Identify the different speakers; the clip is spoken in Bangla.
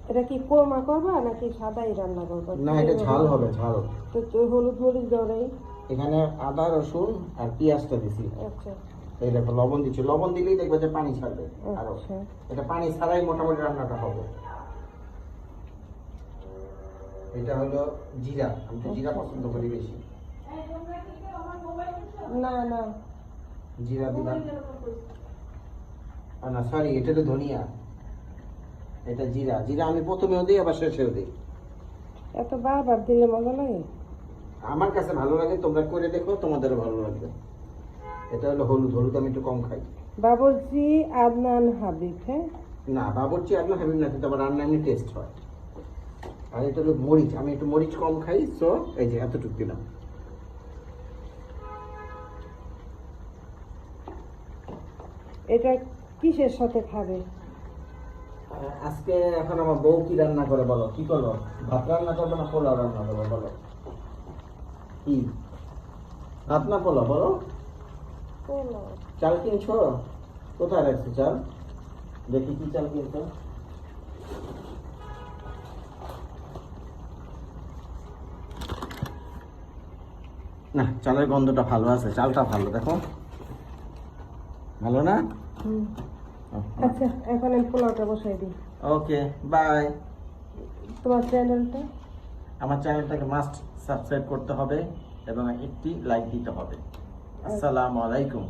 Speaker 1: এটা কি কোরমা করবা নাকি সাদাই রান্না করবা?
Speaker 2: না, এটা ঝাল হবে, ঝাল।
Speaker 1: তো হলুদ মরিচ দাও নাই?
Speaker 2: এখানে আদা রসুন আর পেঁয়াজটা দিছি।
Speaker 1: আচ্ছা
Speaker 2: এই দেখো লবণ দিচ্ছি, লবণ দিলেই দেখবে যে পানি ছাড়বে আরো।
Speaker 1: আচ্ছা
Speaker 2: এটা পানি ছাড়াই মোটামুটি রান্নাটা হবে। এটা হলো জিরা, আমি তো জিরা পছন্দ করি বেশি।
Speaker 1: না না
Speaker 2: জিরা দিলাম। না সরি, এটা তো ধনিয়া, এটা জিরা। জিরা আমি প্রথমেও দিই আবার শেষেও দিই।
Speaker 1: এত বারবার দিলে মজা লাগে?
Speaker 2: আমার কাছে ভালো লাগে, তোমরা করে দেখো, তোমাদেরও ভালো লাগবে। এটা হলো হলুদ, হলুদ আমি একটু কম খাই।
Speaker 1: বাবুর্চি আদনান হাবিব। হ্যাঁ
Speaker 2: না বাবুর্চি আপনার হাবিব না, কিন্তু আমার রান্না এমনি টেস্ট হয়। আর এটা হলো মরিচ, আমি একটু মরিচ কম খাই, সো এই যে এতটুকু দিলাম।
Speaker 1: এটা কিসের সাথে খাবে?
Speaker 2: আজকে এখন আমার বউ কি রান্না করে বলো, কি করবো? ভাত রান্না করবো না পোলাও রান্না করবো বলো? কি ভাত না পোলাও বলো?
Speaker 1: পোলাও।
Speaker 2: চাল কিনছো? কোথায় রাখছো চাল? দেখি কি চাল কিনছো। না, চালের গন্ধটা ভালো আছে, চালটা ভালো, দেখো ভালো না?
Speaker 1: আচ্ছা এখন আমি পোলাওটা বসাই দিই।
Speaker 2: Okay bye.
Speaker 1: তোমার চ্যানেলটা?
Speaker 2: আমার চ্যানেলটাকে মাস্ট সাবস্ক্রাইব করতে হবে এবং একটি লাইক দিতে হবে। আসসালামু আলাইকুম।